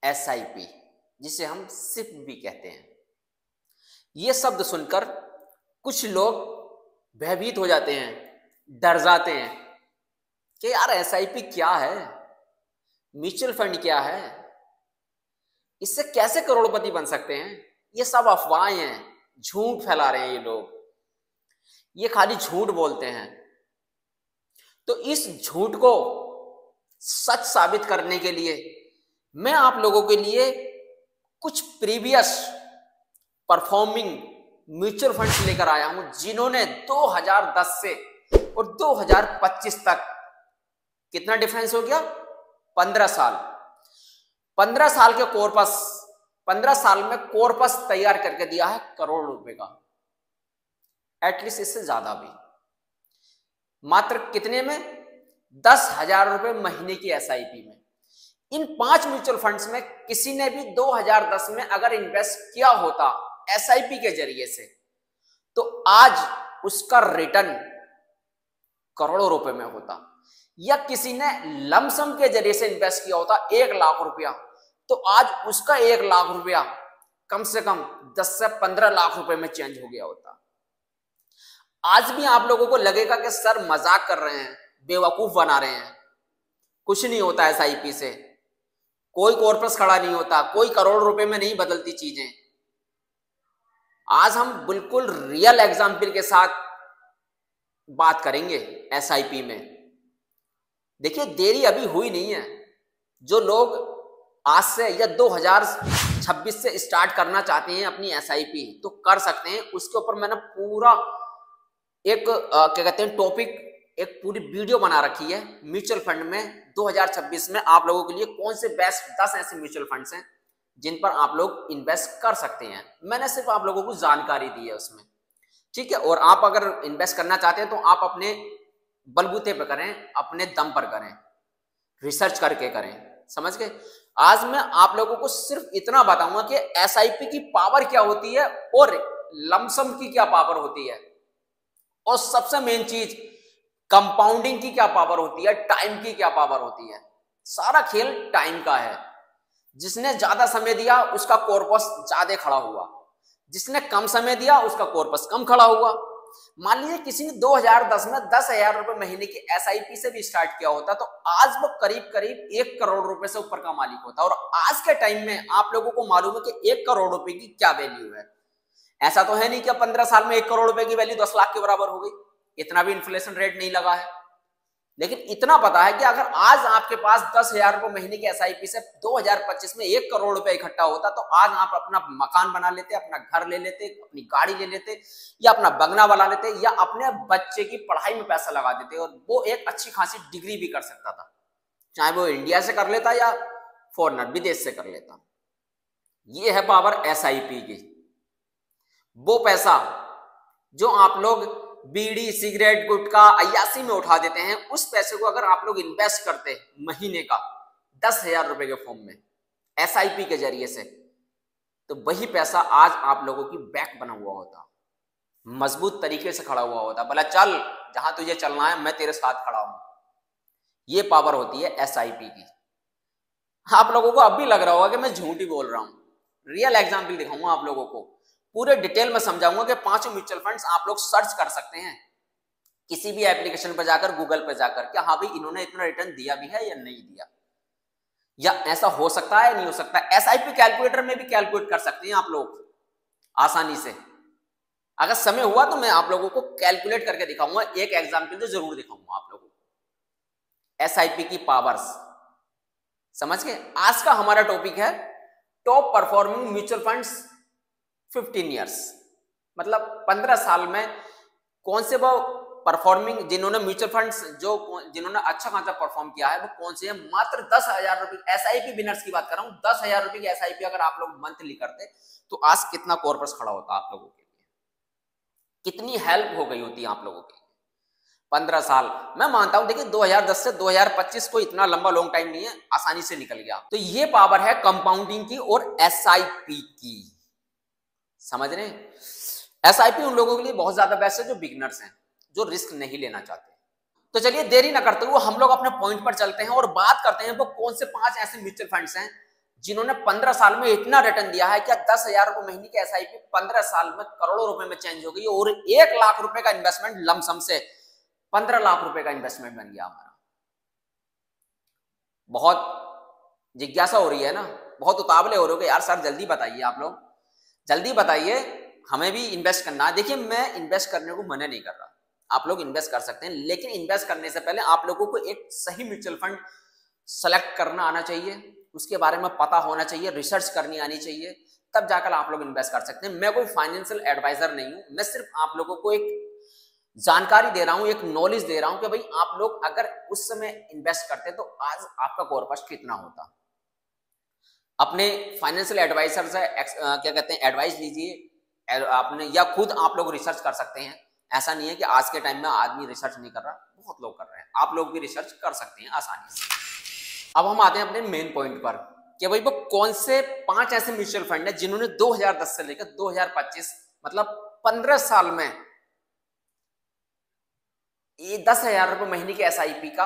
SIP, जिसे हम SIP भी कहते हैं। ये शब्द सुनकर कुछ लोग भयभीत हो जाते हैं, डर जाते हैं कि यार SIP क्या है, म्यूचुअल फंड क्या है, इससे कैसे करोड़पति बन सकते हैं। ये सब अफवाहें हैं, झूठ फैला रहे हैं ये लोग, ये खाली झूठ बोलते हैं। तो इस झूठ को सच साबित करने के लिए मैं आप लोगों के लिए कुछ प्रीवियस परफॉर्मिंग म्यूचुअल फंड्स लेकर आया हूं, जिन्होंने 2010 से और 2025 तक कितना डिफरेंस हो गया, 15 साल 15 साल के कॉर्पस, 15 साल में कॉर्पस तैयार करके दिया है करोड़ रुपए का, एटलीस्ट इससे ज्यादा भी। मात्र कितने में, 10,000 रुपए महीने की SIP में। इन 5 म्यूचुअल फंड्स में किसी ने भी 2010 में अगर इन्वेस्ट किया होता SIP के जरिए से, तो आज उसका रिटर्न करोड़ों रुपए में होता। या किसी ने लमसम के जरिए से इन्वेस्ट किया होता 1 लाख रुपया, तो आज उसका 1 लाख रुपया कम से कम 10 से 15 लाख रुपए में चेंज हो गया होता। आज भी आप लोगों को लगेगा कि सर मजाक कर रहे हैं, बेवकूफ बना रहे हैं, कुछ नहीं होता SIP से, कोई कॉर्पस खड़ा नहीं होता, कोई करोड़ रुपए में नहीं बदलती चीजें। आज हम बिल्कुल रियल एग्जाम्पल के साथ बात करेंगे SIP में। देखिए देरी अभी हुई नहीं है। जो लोग आज से या 2026 से स्टार्ट करना चाहते हैं अपनी SIP, तो कर सकते हैं। उसके ऊपर मैंने पूरा एक क्या कहते हैं टॉपिक, एक पूरी वीडियो बना रखी है। म्यूचुअल फंड में 2026 में आप लोगों के लिए कौन से बेस्ट 10 ऐसे म्यूचुअल फंड्स हैं जिन पर आप लोग इन्वेस्ट कर सकते हैं। मैंने सिर्फ आप लोगों को जानकारी दी है उसमें, ठीक है। और आप अगर इन्वेस्ट करना चाहते हैं तो आप अपने बलबूते पर करें, अपने दम पर करें, रिसर्च करके करें, समझ गए। आज मैं आप लोगों को सिर्फ इतना बताऊंगा कि SIP की पावर क्या होती है और लमसम की क्या पावर होती है, और सबसे मेन चीज कंपाउंडिंग की क्या पावर होती है, टाइम की क्या पावर होती है। सारा खेल टाइम का है। जिसने ज्यादा समय दिया उसका कॉर्पस ज्यादा खड़ा हुआ, जिसने कम समय दिया उसका कॉर्पस कम खड़ा हुआ। मान लीजिए किसी ने 2010 में 10,000 रुपए महीने की SIP से भी स्टार्ट किया होता, तो आज वो करीब करीब 1 करोड़ रुपए से ऊपर का मालिक होता। और आज के टाइम में आप लोगों को मालूम है कि 1 करोड़ रुपए की क्या वैल्यू है। ऐसा तो है नहीं कि 15 साल में 1 करोड़ रुपए की वैल्यू 10 लाख के बराबर हो गई, इतना भी इन्फ्लेशन रेट नहीं लगा है। लेकिन इतना पता है कि अगर आज आपके पास 10,000 रुपए महीने की SIP से 2025 में 1 करोड़ रुपए इकट्ठा होता, तो आज आप अपना मकान बना लेते, अपना घर ले लेते, अपनी गाड़ी ले लेते, या अपना बंगला बना लेते, या अपने बच्चे की पढ़ाई में पैसा लगा देते, और वो एक अच्छी खासी डिग्री भी कर सकता था, चाहे वो इंडिया से कर लेता या फॉरेनर विदेश से कर लेता। ये है पावर SIP की। वो पैसा जो आप लोग बीड़ी, सिगरेट, गुटखा, अय्यासी में उठा देते हैं, उस पैसे को अगर आप लोग इन्वेस्ट करते महीने का 10,000 रुपए के फॉर्म में SIP के जरिए से, तो वही पैसा आज आप लोगों की बैक बना हुआ होता, मजबूत तरीके से खड़ा हुआ होता। भला चल, जहां तुझे चलना है मैं तेरे साथ खड़ा हूं। ये पावर होती है SIP की। आप लोगों को अब भी लग रहा होगा कि मैं झूठ ही बोल रहा हूं। रियल एग्जाम्पल दिखाऊंगा आप लोगों को, पूरे डिटेल में समझाऊंगा कि 5 म्यूचुअल फंड्स आप लोग सर्च कर सकते हैं किसी भी एप्लीकेशन पर जाकर, गूगल पर जाकर, क्या हाँ भाई इन्होंने इतना रिटर्न दिया भी है या नहीं दिया, या ऐसा हो सकता है नहीं हो सकता। SIP कैलकुलेटर में भी कैलकुलेट कर सकते हैं आप लोग आसानी से। अगर समय हुआ तो मैं आप लोगों को कैलकुलेट करके दिखाऊंगा, एक एग्जाम्पल तो जरूर दिखाऊंगा आप लोगों को। SIP की पावर्स समझ गए। आज का हमारा टॉपिक है top performing mutual funds 15 years, मतलब 15 साल में कौन से वो परफॉर्मिंग, जिन्होंने म्यूचुअल फंड्स जिन्होंने अच्छा खासा परफॉर्म किया है, वो कौन से हैं। मात्र 10,000 रुपए SIP विनर्स की बात कर रहा हूं। 10,000 रुपए की SIP अगर आप लोग मंथली करते तो आज कितना कॉर्पस खड़ा होता आप लोगों के लिए, कितनी हेल्प हो गई होती आप लोगों के लिए। 15 साल मैं मानता हूं, देखिए 2010 से 2025 को इतना लंबा लॉन्ग टाइम नहीं है, आसानी से निकल गया। तो ये पावर है कंपाउंडिंग की और SIP की, समझ रहे हैं। SIP उन लोगों के लिए बहुत ज्यादा बेस्ट है जो बिगिनर्स हैं, जो रिस्क नहीं लेना चाहते। तो चलिए देरी ना करते हुए हम लोग अपने पॉइंट पर चलते हैं और बात करते हैं वो कौन से 5 ऐसे म्यूचुअल फंड्स हैं जिन्होंने 15 साल में इतना रिटर्न दिया है। क्या 10,000 रुपए महीने की एसआईपी 15 साल में करोड़ों रुपए में चेंज हो गई और 1 लाख रुपए का इन्वेस्टमेंट लमसम से 15 लाख रुपए का इन्वेस्टमेंट बन गया हमारा। बहुत जिज्ञासा हो रही है ना, बहुत उतावले हो रहे हो कि यार सर जल्दी बताइए, आप लोग जल्दी बताइए, हमें भी इन्वेस्ट करना है। देखिए मैं इन्वेस्ट करने को मना नहीं कर रहा, आप लोग इन्वेस्ट कर सकते हैं, लेकिन इन्वेस्ट करने से पहले आप लोगों को एक सही म्यूचुअल फंड सेलेक्ट करना आना चाहिए, उसके बारे में पता होना चाहिए, रिसर्च करनी आनी चाहिए, तब जाकर आप लोग इन्वेस्ट कर सकते हैं। मैं कोई फाइनेंशियल एडवाइजर नहीं हूं, मैं सिर्फ आप लोगों को एक जानकारी दे रहा हूं, एक नॉलेज दे रहा हूं कि भाई आप लोग अगर उस समय इन्वेस्ट करते तो आज आपका कॉर्पस कितना होता। अपने फाइनेंशियल एडवाइजर से क्या कहते हैं एडवाइस लीजिए आपने, या खुद आप लोग रिसर्च कर सकते हैं। ऐसा नहीं है कि आज के टाइम में आदमी रिसर्च नहीं कर रहा, बहुत लोग कर रहे हैं, आप लोग भी रिसर्च कर सकते हैं आसानी से। अब हम आते हैं अपने मेन पॉइंट पर कि भाई वो कौन से 5 ऐसे म्यूचुअल फंड है जिन्होंने 2010 से लेकर 2025 मतलब 15 साल में ये 10,000 रुपए महीने की एसआईपी का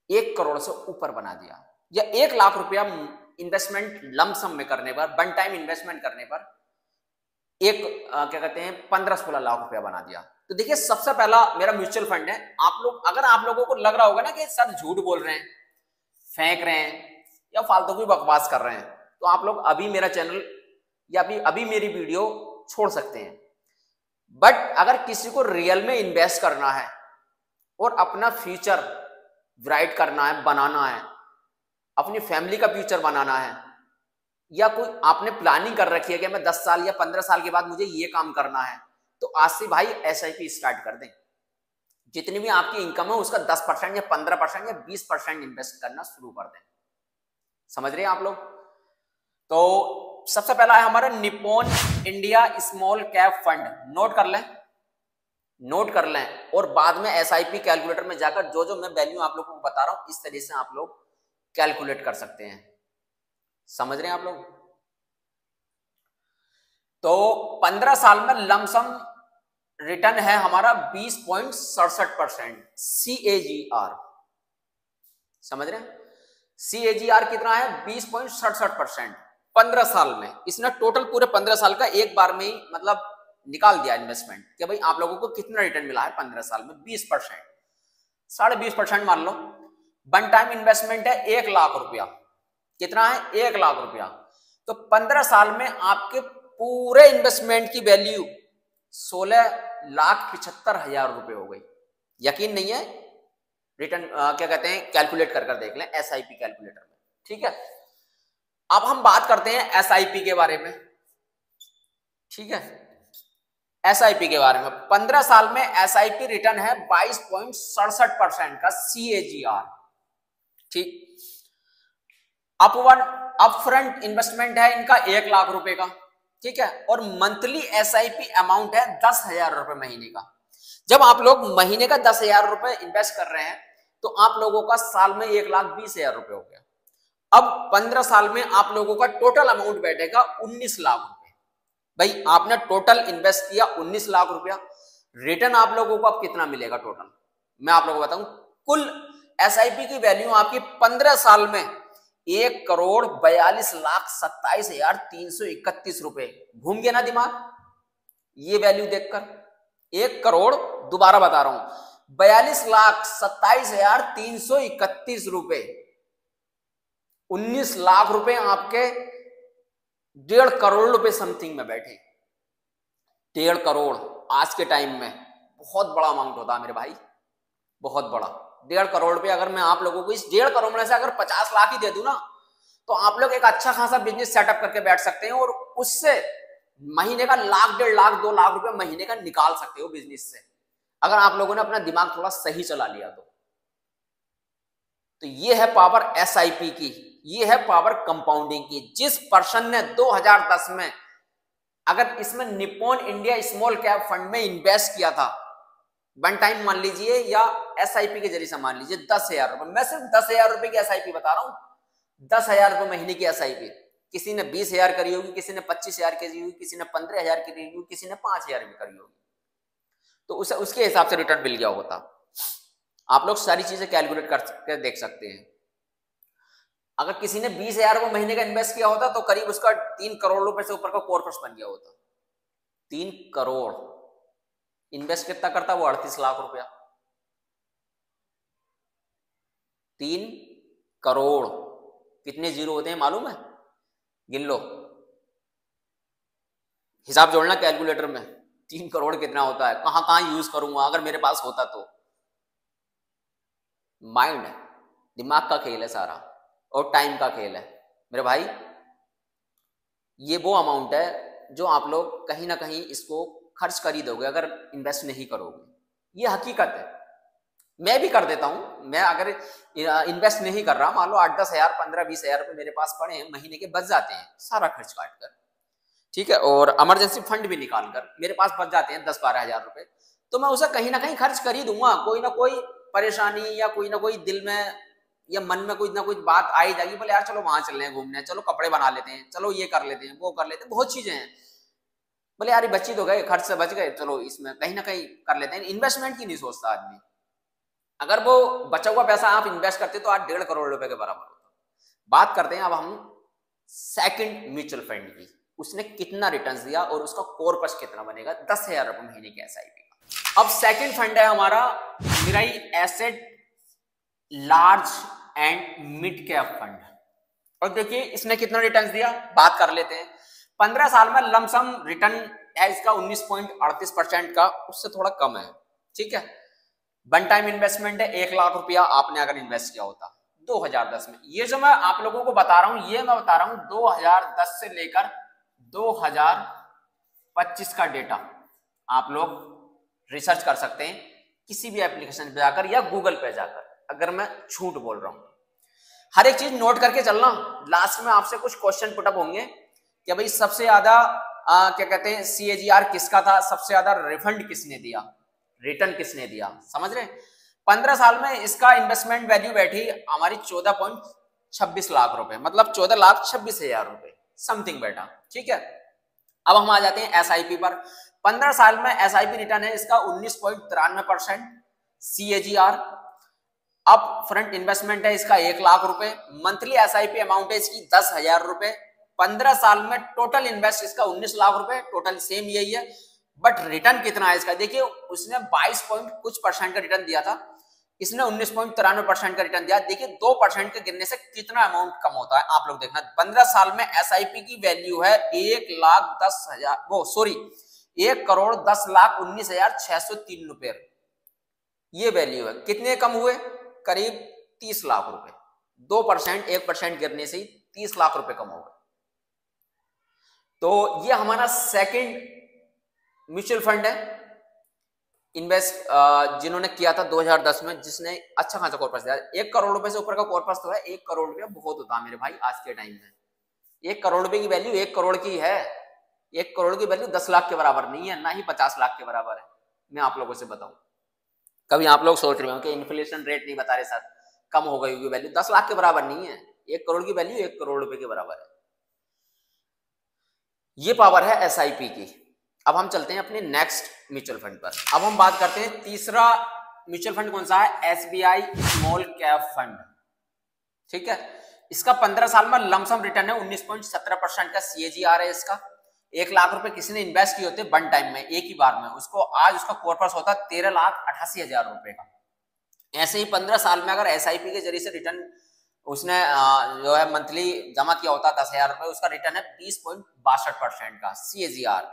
1 करोड़ से ऊपर बना दिया, या 1 लाख रुपया इन्वेस्टमेंट लमसम में करने पर, वन टाइम इन्वेस्टमेंट करने पर एक क्या कहते हैं 15-16 लाख रुपया बना दिया। तो देखिए सबसे पहला मेरा म्यूचुअल फंड है। आप लोग अगर आप लोगों को लग रहा होगा ना कि सर झूठ बोल रहे हैं, फेंक रहे हैं या फालतू की बकवास कर रहे हैं, तो आप लोग अभी मेरा चैनल या अभी मेरी वीडियो छोड़ सकते हैं। बट अगर किसी को रियल में इन्वेस्ट करना है और अपना फ्यूचर ब्राइट करना है, बनाना है, अपनी फैमिली का फ्यूचर बनाना है, या कोई आपने प्लानिंग कर रखी है कि मैं 10 साल या 15 साल के बाद मुझे ये काम करना है, तो आज से भाई एसआईपी स्टार्ट कर दें। जितनी भी आपकी इनकम है उसका 10% या 15% या 20% इन्वेस्ट करना शुरू कर दें। समझ रहे हैं आप लोग? तो सबसे पहला है हमारा Nippon India small cap fund. Note कर लें, नोट कर लें, और बाद में एसआईपी कैलकुलेटर में जाकर जो जो मैं वैल्यू आप लोगों को बता रहा हूं इस तरीके से आप लोग कैलकुलेट कर सकते हैं। समझ रहे हैं आप लोग? तो 15 साल में लमसम रिटर्न है हमारा 20.67% CAGR। समझ रहे हैं? CAGR कितना है? 20.67% 15 साल में। इसने टोटल पूरे 15 साल का एक बार में ही मतलब निकाल दिया इन्वेस्टमेंट कि भाई आप लोगों को कितना रिटर्न मिला है 15 साल में। 20%, 20.5% मान लो। वन टाइम इन्वेस्टमेंट है 1 लाख रुपया। कितना है? 1 लाख रुपया। तो 15 साल में आपके पूरे इन्वेस्टमेंट की वैल्यू 16,75,000 रुपए हो गई। यकीन नहीं है? रिटर्न क्या कहते हैं कैलकुलेट कर देख लें एसआईपी कैलकुलेटर में। ठीक है, अब हम बात करते हैं एसआईपी के बारे में। ठीक है, एसआईपी के बारे में 15 साल में एसआईपी रिटर्न है 22.67% का CAGR। ठीक, अपफ्रंट इन्वेस्टमेंट है इनका 1 लाख रुपए का। ठीक है, और मंथली एसआईपी अमाउंट है 10,000 रुपए महीने का। जब आप लोग महीने का 10,000 रुपए इन्वेस्ट कर रहे हैं तो आप लोगों का साल में 1,20,000 रुपए हो गया। अब 15 साल में आप लोगों का टोटल अमाउंट बैठेगा 19 लाख रुपए। भाई आपने टोटल इन्वेस्ट किया 19 लाख रुपया, रिटर्न आप लोगों को अब कितना मिलेगा टोटल मैं आप लोगों को बताऊं। कुल एसआईपी की वैल्यू आपकी 15 साल में 1,42,27,331 रुपए। घूम गया ना दिमाग ये वैल्यू देखकर? 1 करोड़, दोबारा बता रहा हूं, 42,27,331 रुपए। 19 लाख रुपए आपके 1.5 करोड़ रुपए समथिंग में बैठे। 1.5 करोड़ आज के टाइम में बहुत बड़ा अमाउंट होता है मेरे भाई, बहुत बड़ा। 1.5 करोड़ रुपए अगर मैं आप लोगों को इस 1.5 करोड़ में से अगर 50 लाख ही दे दूं ना, तो आप लोग एक अच्छा खासा बिजनेस सेटअप करके बैठ सकते हैं और उससे महीने का 1,00,000, 1.5 लाख, 2 लाख रुपए महीने का निकाल सकते हो बिजनेस से, अगर आप लोगों ने अपना दिमाग थोड़ा सही चला लिया तो ये है पावर एसआईपी की, ये है पावर कंपाउंडिंग की। जिस पर्सन ने 2010 में अगर इसमें Nippon India small cap fund में इन्वेस्ट किया था, वन टाइम मान लीजिए या एसआईपी के जरिए से मान लीजिए 10,000 रुपए, मैं सिर्फ 10,000 रुपए की एसआईपी बता रहा हूं, 10,000 रुपए महीने की एसआईपी। किसी ने 20,000 करी होगी, किसी ने 25,000 करी होगी, किसी ने 15,000 करी होगी, किसी ने 5,000 भी करी होगी, तो उसके हिसाब से रिटर्न मिल गया होता। आप लोग सारी चीजें कैलकुलेट कर देख सकते हैं। अगर किसी ने 20,000 रुपये महीने का इन्वेस्ट किया होता तो करीब उसका 3 करोड़ रुपए से ऊपर का कॉर्पस बन गया होता। 3 करोड़ इन्वेस्ट कितना करता वो 38 लाख रुपया। 3 करोड़ कितने जीरो होते हैं मालूम है? गिन लो, हिसाब जोड़ना कैलकुलेटर में। 3 करोड़ कितना होता है, कहां कहां यूज करूंगा अगर मेरे पास होता तो। माइंड, दिमाग का खेल है सारा, और टाइम का खेल है मेरे भाई। ये वो अमाउंट है जो आप लोग कहीं ना कहीं इसको खर्च कर ही दोगे अगर इन्वेस्ट नहीं करोगे। ये हकीकत है, मैं भी कर देता हूं। मैं अगर इन्वेस्ट नहीं कर रहा, मान लो 8-10 हजार 15-20 हजार रुपए मेरे पास पड़े हैं, महीने के बच जाते हैं सारा खर्च काट कर, ठीक है, और इमरजेंसी फंड भी निकाल कर मेरे पास बच जाते हैं 10-12 हजार रुपए, तो मैं उसे कहीं ना कहीं खर्च कर ही दूंगा। कोई ना कोई परेशानी या कोई ना कोई दिल में या मन में कोई ना कोई बात आई जाएगी, बोले यार चलो वहां चल रहे हैं घूमने, चलो कपड़े बना लेते हैं, चलो ये कर लेते हैं, वो कर लेते हैं, बहुत चीजें हैं। बोले यार बच्ची तो गए, खर्च से बच गए, चलो इसमें कहीं ना कहीं कर लेते हैं। इन्वेस्टमेंट की नहीं सोचता आदमी। अगर वो बचा हुआ पैसा आप इन्वेस्ट करते तो आज 1.5 करोड़ रुपए के बराबर होता। बात करते हैं अब हम सेकंड म्यूचुअल फंड की। उसने कितना रिटर्न्स दिया और उसका कॉर्पस कितना बनेगा, 10,000 रुपए महीने के एसआईपी का। अब सेकंड फंड है हमारा Mirae asset large and mid cap fund. और देखिए इसने कितना रिटर्न्स दिया, बात कर लेते हैं। 15 साल में लमसम रिटर्न है इसका 19.38% का, उससे थोड़ा कम है, ठीक है। वन टाइम इन्वेस्टमेंट है, 1 लाख रुपया आपने अगर इन्वेस्ट किया होता 2010 में। ये जो मैं आप लोगों को बता रहा हूं, ये मैं बता रहा हूं 2010 से लेकर 2025 का डेटा। आप लोग रिसर्च कर सकते हैं किसी भी एप्लीकेशन पे जाकर या गूगल पे जाकर, अगर मैं झूठ बोल रहा हूं। हर एक चीज नोट करके चलना। लास्ट में आपसे कुछ क्वेश्चन पुटअप होंगे कि भाई सबसे ज्यादा क्या कहते हैं CAGR किसका था, सबसे ज्यादा रिफंड किसने दिया, रिटर्न किसने दिया, समझ रहे। 15 साल में इसका इन्वेस्टमेंट वैल्यू बैठी हमारी 14.26 लाख रुपए, मतलब 14,26,000 रुपए समथिंग बैठा, ठीक है। अब हम आ जाते हैं एसआईपी पर। 15 साल में एसआईपी रिटर्न है इसका 19.93% CAGR। अब फ्रंट इन्वेस्टमेंट है इसका 1 लाख रुपए, मंथली एसआईपी अमाउंट है इसकी 10,000 रुपए। 15 साल में टोटल इन्वेस्ट इसका 19 लाख रुपए, टोटल सेम यही है, बट रिटर्न कितना है इसका देखिए। उसने 22% का रिटर्न दिया था, इसने 19.93% का रिटर्न दिया। देखिए 2% के गिरने से कितना अमाउंट कम होता है आप लोग देखना। 15 साल में एसआईपी की वैल्यू है 1,10,19,603 रुपए, ये वैल्यू है। कितने कम हुए, करीब 30 लाख रुपए। 2% 1% गिरने से ही 30 लाख रुपए कम हो गए। तो ये हमारा सेकंड म्यूचुअल फंड है इन्वेस्ट जिन्होंने किया था 2010 में, जिसने अच्छा खासा कॉर्पस दिया। 1 करोड़ रुपए से ऊपर का कॉर्पस तो है। 1 करोड़ रुपया बहुत होता है मेरे भाई आज के टाइम में। 1 करोड़ रुपए की वैल्यू 1 करोड़ की है। 1 करोड़ की वैल्यू 10 लाख के बराबर नहीं है, ना ही 50 लाख के बराबर है। मैं आप लोगों से बताऊं, कभी आप लोग सोच रहे हो कि इन्फ्लेशन रेट नहीं बता रहे सर, कम हो गई होगी वैल्यू, 10 लाख के बराबर नहीं है। 1 करोड़ की वैल्यू 1 करोड़ रुपए के बराबर है। ये पावर है एसआईपी की। अब हम चलते हैं अपने नेक्स्ट म्यूचुअल फंड पर। अब हम बात करते हैं तीसरा म्यूचुअल फंड कौन सा है, SBI स्मॉल कैप फंड, ठीक है। इसका 15 साल में लमसम रिटर्न है 19.17% का CAGR है इसका। 1 लाख रुपए किसी ने इन्वेस्ट किए होते वन टाइम में, एक ही बार में, उसको आज उसका कॉर्पस होता 13,88,000 रुपए का। ऐसे ही 15 साल में अगर SIP के जरिए से रिटर्न उसने जो है मंथली जमा किया होता 10,000 रुपए, उसका रिटर्न है 20.62% का CAGR।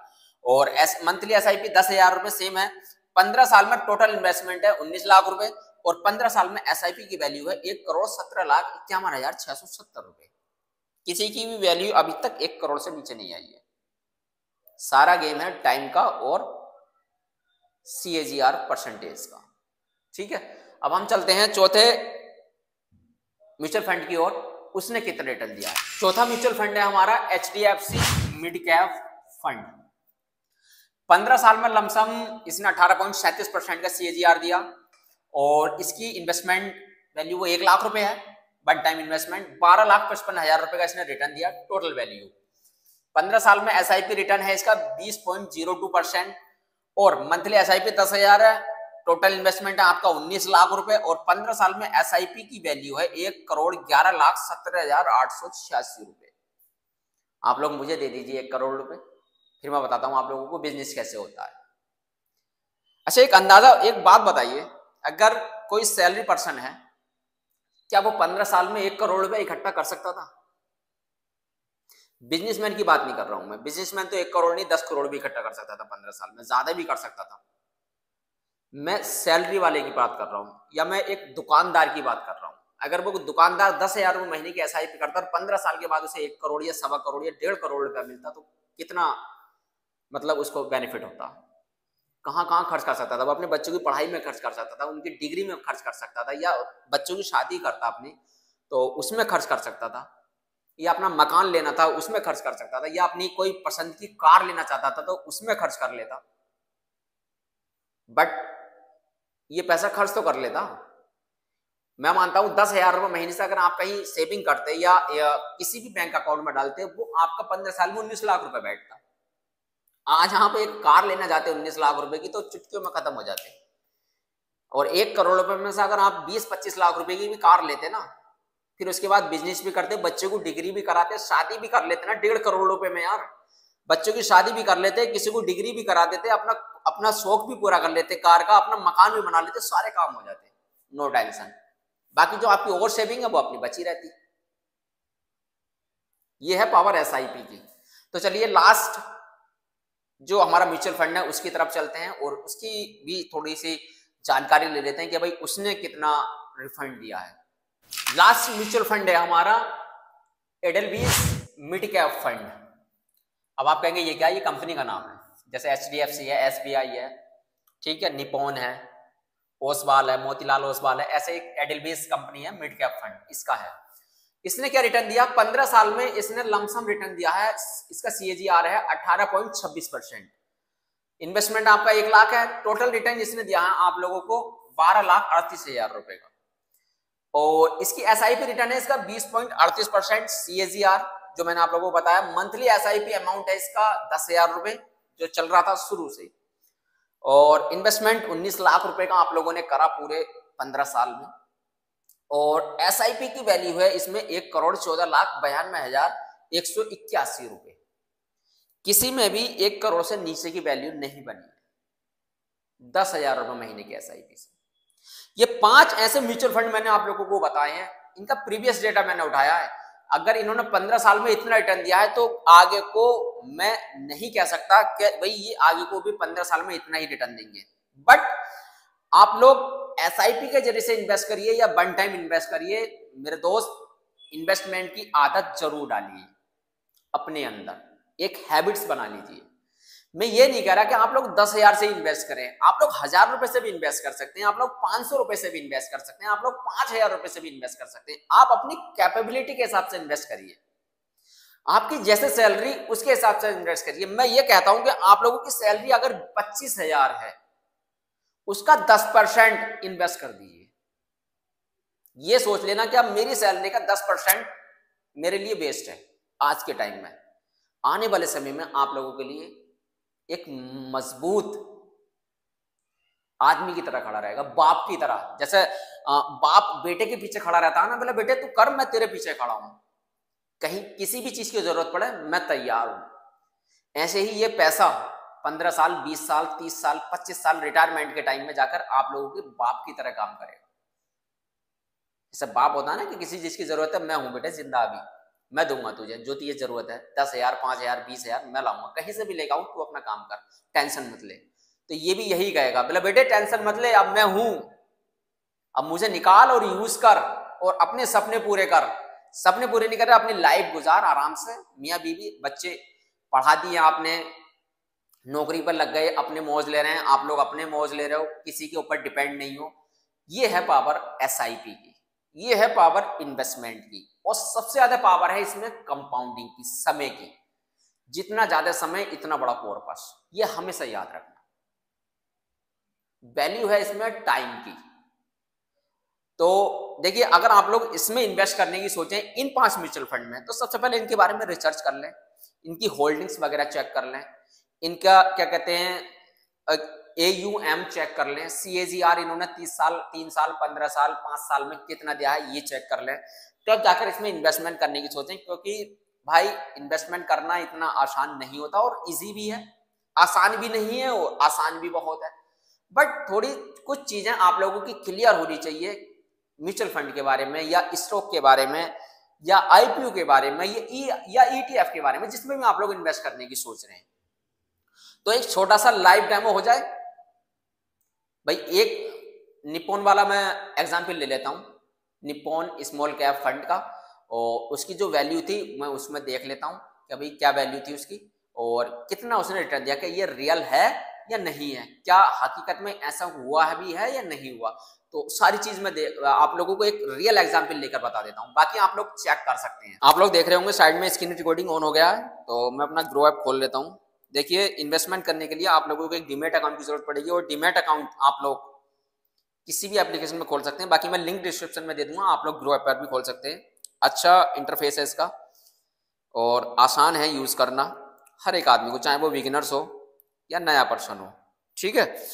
और मंथली SIP 10,000 रुपए सेम है। 15 साल में टोटल इन्वेस्टमेंट है 19 लाख रुपए और 15 साल में SIP की वैल्यू है 1,17,51,670 रुपए। किसी की भी वैल्यू अभी तक 1 करोड़ से नीचे नहीं आई है। सारा गेम है टाइम का और CAGR परसेंटेज का, ठीक है। अब हम चलते हैं चौथे म्यूचुअल फंड की ओर। उसने कितना रिटर्न दिया है। चौथा म्यूचुअल फंड है हमारा HDFC मिड कैप फंड। 15 साल में लमसम इसने 18.37% का CAGR दिया और इसकी इन्वेस्टमेंट वैल्यू वो 1 लाख रुपए है। वन टाइम इन्वेस्टमेंट 12,55,000 रुपए का इसने रिटर्न दिया टोटल वैल्यू। 15 साल में SIP रिटर्न है इसका 20.02% और मंथली SIP 10,000 है, टोटल इन्वेस्टमेंट है आपका 19 लाख रुपए और 15 साल में एसआईपी की वैल्यू है 1,11,17,886 रुपए। आप लोग मुझे दे दीजिए 1 करोड़ रुपए, फिर मैं बताता हूं आप लोगों को बिजनेस कैसे होता है। अच्छा, एक अंदाजा, एक बात बताइए, अगर कोई सैलरी पर्सन है, क्या वो 15 साल में 1 करोड़ रुपए इकट्ठा कर सकता था? बिजनेसमैन की बात नहीं कर रहा हूं मैं, बिजनेसमैन तो 1 करोड़ नहीं 10 करोड़ भी इकट्ठा कर सकता था 15 साल में, ज्यादा भी कर सकता था। मैं सैलरी वाले की बात कर रहा हूं, या मैं एक दुकानदार की बात कर रहा हूं। अगर वो दुकानदार 10,000 रुपए महीने की एसआईपी करता और 15 साल के बाद उसे 1 करोड़ या 1.25 करोड़ या 1.5 करोड़ रुपया मिलता, तो कितना मतलब उसको बेनिफिट होता। कहां कहां खर्च कर सकता था वो? अपने बच्चों की पढ़ाई में खर्च कर सकता था, उनकी डिग्री में खर्च कर सकता था, या बच्चों की शादी करता अपनी तो उसमें खर्च कर सकता था, या अपना मकान लेना था उसमें खर्च कर सकता था, या अपनी कोई पसंद की कार लेना चाहता था तो उसमें खर्च कर लेता। बट ये पैसा खर्च तो कर लेता। मैं मानता हूं 10,000 रुपए महीने से अगर आप कहीं सेविंग करते या किसी भी बैंक अकाउंट में डालते, वो आपका 15 साल में 19 लाख रुपए बैठता। आज आप एक कार लेना चाहते 19 लाख रुपए की तो चुटकियों में खत्म हो जाते। और 1 करोड़ रुपए में से अगर आप 20-25 लाख रुपए की भी कार लेते ना, फिर उसके बाद बिजनेस भी करते, बच्चों को डिग्री भी कराते, शादी भी कर लेते ना 1.5 करोड़ रुपए में यार, बच्चों की शादी भी कर लेते, किसी को डिग्री भी करा देते, अपना अपना शौक भी पूरा कर लेते, कार का अपना मकान भी बना लेते, सारे काम हो जाते, नो टेंशन। बाकी जो आपकी ओवर सेविंग है वो अपनी बची रहती। ये है पावर एसआईपी की। तो चलिए लास्ट जो हमारा म्यूचुअल फंड है उसकी तरफ चलते हैं और उसकी भी थोड़ी सी जानकारी ले लेते हैं कि भाई उसने कितना रिफंड दिया है। लास्ट म्यूचुअल फंड है हमारा एडेलवीज मिड कैप फंड। अब आप कहेंगे ये क्या, ये कंपनी का नाम है, जैसे एचडीएफसी है, एसबीआई है, ठीक है, निपॉन है, ओसवाल है, मोतीलाल ओसवाल है, ऐसे एक एडेलवीज कंपनी है मिड कैप फंड, इसका है। इसने क्या रिटर्न दिया? 15 साल में इसने लमसम रिटर्न दिया है, इसका सीएजीआर है 18.26%। इन्वेस्टमेंट आपका 1 लाख है, टोटल रिटर्न इसने दिया है आप लोगों को 12,38,000 रुपए का। और इसकी एसआईपी रिटर्न है इसका 20.38% सीएजीआर, जो मैंने आप लोगों को बताया। मंथली एसआईपी अमाउंट है इसका 10,000 रुपए, जो चल रहा था शुरू से। और इन्वेस्टमेंट 19 लाख रुपए का आप लोगों ने करा पूरे 15 साल में। और एसआईपी की वैल्यू है इसमें 1,14,92,181 रुपए। किसी में भी 1 करोड़ से नीचे की वैल्यू नहीं बनी है 10,000 रुपए महीने की एसआईपी से। ये 5 ऐसे म्यूचुअल फंड मैंने आप लोगों को बताए हैं, इनका प्रीवियस डेटा मैंने उठाया है। अगर इन्होंने 15 साल में इतना रिटर्न दिया है तो आगे को मैं नहीं कह सकता कि भाई ये आगे को भी 15 साल में इतना ही रिटर्न देंगे। बट आप लोग एसआईपी के जरिए से इन्वेस्ट करिए या वन टाइम इन्वेस्ट करिए मेरे दोस्त, इन्वेस्टमेंट की आदत जरूर डालिए अपने अंदर, एक हैबिट्स बना लीजिए। मैं ये नहीं कह रहा कि आप लोग 10,000 से इन्वेस्ट करें, आप लोग 1,000 रुपए से भी इन्वेस्ट कर सकते हैं, आप लोग 500 रुपए से भी इन्वेस्ट कर सकते हैं, आप लोग 5,000 रुपए से भी इन्वेस्ट कर सकते हैं। आप अपनी कैपेबिलिटी के हिसाब से इन्वेस्ट करिए, आपकी जैसे सैलरी उसके हिसाब से इन्वेस्ट करिए। मैं ये कहता हूं कि आप लोगों की सैलरी अगर 25,000 है, उसका 10% इन्वेस्ट कर दीजिए। ये सोच लेना कि अब मेरी सैलरी का 10% मेरे लिए वेस्ट है। आज के टाइम में, आने वाले समय में आप लोगों के लिए एक मजबूत आदमी की तरह खड़ा रहेगा, बाप की तरह। जैसे बाप बेटे के पीछे खड़ा रहता है ना, बोले बेटे तू कर, मैं तेरे पीछे खड़ा हूं, कहीं किसी भी चीज की जरूरत पड़े मैं तैयार हूं। ऐसे ही ये पैसा 15 साल, 20 साल, 30 साल, 25 साल रिटायरमेंट के टाइम में जाकर आप लोगों के बाप की तरह काम करेगा। जैसे बाप होता है ना कि किसी चीज की जरूरत है, मैं हूं बेटे जिंदा, अभी मैं दूंगा तुझे जो तुझे जरूरत है, 10,000, 5,000, 20,000 मैं लाऊंगा, कहीं से भी लेगा आऊं, तू अपना काम कर, टेंशन मत ले। तो ये भी यही कहेगा, बोले बेटे टेंशन मत ले, अब मैं हूं, अब मुझे निकाल और यूज कर और अपने सपने पूरे कर। सपने पूरे नहीं कर रहे, अपनी लाइफ गुजार आराम से, मियाँ बीवी बच्चे पढ़ा दिए आपने, नौकरी पर लग गए, अपने मौज ले रहे हैं, आप लोग अपने मौज ले रहे हो, किसी के ऊपर डिपेंड नहीं हो। ये है पावर एसआईपी की, ये है पावर इन्वेस्टमेंट की। और सबसे ज्यादा पावर है इसमें कंपाउंडिंग की, समय की। जितना ज्यादा समय इतना बड़ा कॉर्पस, ये हमेशा याद रखना। वैल्यू है इसमें टाइम की। तो देखिए, अगर आप लोग इसमें इन्वेस्ट करने की सोचें इन 5 म्यूचुअल फंड में, तो सबसे पहले इनके बारे में रिसर्च कर लें, इनकी होल्डिंग्स वगैरह चेक कर लें, इनका क्या कहते हैं AUM चेक कर लें, CAGR इन्होंने 30 साल, 3 साल, 15 साल, 5 साल में कितना दिया है ये चेक कर लें, तब जाकर इसमें इन्वेस्टमेंट करने की सोचें। क्योंकि भाई इन्वेस्टमेंट करना इतना आसान नहीं होता और इजी भी है, आसान भी नहीं है और आसान भी बहुत है। बट थोड़ी कुछ चीजें आप लोगों की क्लियर होनी चाहिए म्यूचुअल फंड के बारे में या स्टॉक के बारे में या IPO के बारे में या ETF के बारे में, जिसमें भी आप लोग इन्वेस्ट करने की सोच रहे हैं। तो एक छोटा सा लाइव डेमो हो जाए भाई। एक निप्पॉन वाला मैं एग्जांपल ले लेता हूं, निप्पॉन स्मॉल कैप फंड का, और उसकी जो वैल्यू थी मैं उसमें देख लेता हूं कि भाई क्या वैल्यू थी उसकी और कितना उसने रिटर्न दिया, कि ये रियल है या नहीं है, क्या हकीकत में ऐसा हुआ है भी है या नहीं हुआ। तो सारी चीज मैं आप लोगों को एक रियल एग्जांपल लेकर बता देता हूं, बाकी आप लोग चेक कर सकते हैं। आप लोग देख रहे होंगे साइड में स्क्रीन रिकॉर्डिंग ऑन हो गया है, तो मैं अपना ग्रो ऐप खोल लेता हूं। देखिए, इन्वेस्टमेंट करने के लिए आप लोगों को एक डीमैट अकाउंट की जरूरत पड़ेगी और डीमैट अकाउंट आप लोग किसी भी एप्लीकेशन में खोल सकते हैं, बाकी मैं लिंक डिस्क्रिप्शन में दे दूंगा, आप लोग ग्रो ऐप पर भी खोल सकते हैं। अच्छा इंटरफेस है इसका और आसान है यूज करना हर एक आदमी को, चाहे वो बिगिनर्स हो या नया पर्सन हो, ठीक है।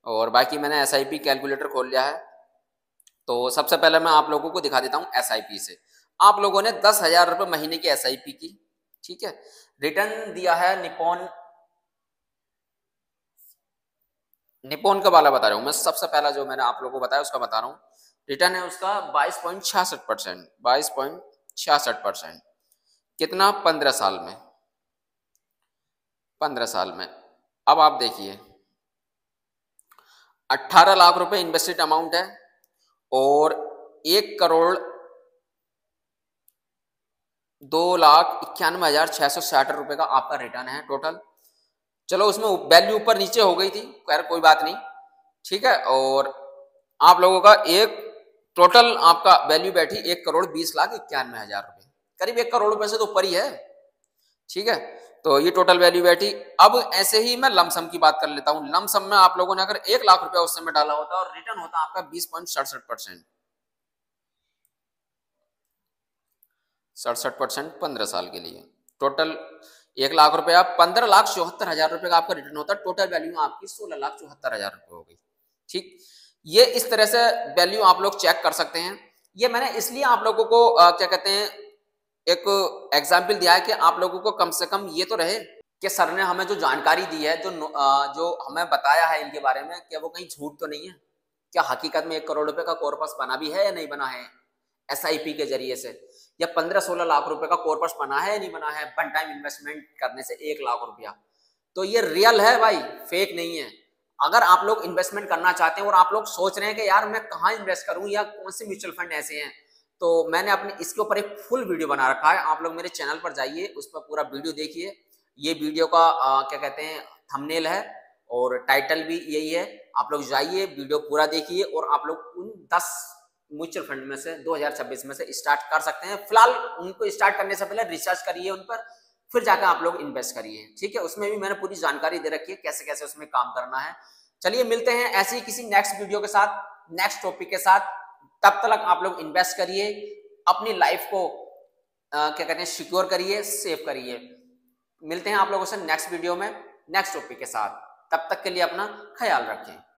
और बाकी मैंने SIP कैलकुलेटर खोल लिया है, तो सबसे पहले मैं आप लोगों को दिखा देता हूं SIP से। आप लोगों ने 10,000 रुपये महीने की SIP की, ठीक है। रिटर्न दिया है निप्पॉन का वाला बता रहा हूं मैं, सबसे पहला जो मैंने आप लोगों को बताया उसका बता रहा हूं। रिटर्न है उसका 22.66%, 22.66%। कितना? 15 साल में, 15 साल में। अब आप देखिए 18 लाख रुपए इन्वेस्टेड अमाउंट है और 1,02,91,660 रुपए का आपका रिटर्न है टोटल। चलो उसमें वैल्यू ऊपर नीचे हो गई थी, खैर कोई बात नहीं, ठीक है। और आप लोगों का एक टोटल आपका वैल्यू बैठी 1,20,91,000 रुपए, करीब 1 करोड़ रुपए से तो ऊपर ही है, ठीक है। तो ये टोटल वैल्यू बैठी। अब ऐसे ही मैं लमसम की बात कर लेता हूं। लमसम में आप लोगों ने अगर 1 लाख रुपया उस समय डाला होता और रिटर्न होता आपका 20.67%, 67% 15 साल के लिए। टोटल 1 लाख रुपया, 15,74,000 रुपए का आपका रिटर्न होता, टोटल वैल्यू आपकी 16,74,000 रुपए हो गई, ठीक। ये इस तरह से वैल्यू आप लोग चेक कर सकते हैं। ये मैंने इसलिए आप लोगों को क्या कहते हैं एक एग्जाम्पल दिया है कि आप लोगों को कम से कम ये तो रहे कि सर ने हमें जो जानकारी दी है, जो हमें बताया है इनके बारे में, क्या वो कहीं झूठ तो नहीं है, क्या हकीकत में 1 करोड़ रुपए का कॉर्पस बना भी है या नहीं बना है SIP के जरिए से, या 15-16 लाख रुपए का कॉर्पस बना है या नहीं बना है वन टाइम इन्वेस्टमेंट करने से 1 लाख रुपया। तो ये रियल है भाई, फेक नहीं है। अगर आप लोग इन्वेस्टमेंट करना चाहते हैं और आप लोग सोच रहे हैं कि यार मैं कहाँ इन्वेस्ट करूं या कौन से म्यूचुअल फंड ऐसे हैं, तो मैंने अपने इसके ऊपर एक फुल वीडियो बना रखा है। आप लोग मेरे चैनल पर जाइए, उस पर पूरा वीडियो देखिए। ये वीडियो का क्या कहते हैं थंबनेल है और टाइटल भी यही है। आप लोग जाइए, वीडियो पूरा देखिए और आप लोग उन 10 म्यूचुअल फंड में से 2026 में से स्टार्ट कर सकते हैं। फिलहाल उनको स्टार्ट करने से पहले रिसर्च करिए उन पर, फिर जाकर आप लोग इन्वेस्ट करिए, ठीक है। उसमें भी मैंने पूरी जानकारी दे रखी है कैसे कैसे उसमें काम करना है। चलिए मिलते हैं ऐसे ही किसी नेक्स्ट वीडियो के साथ, नेक्स्ट टॉपिक के साथ। तब तक आप लोग इन्वेस्ट करिए, अपनी लाइफ को क्या कहते हैं सिक्योर करिए, सेव करिए। मिलते हैं आप लोगों से नेक्स्ट वीडियो में नेक्स्ट टॉपिक के साथ। तब तक के लिए अपना ख्याल रखें।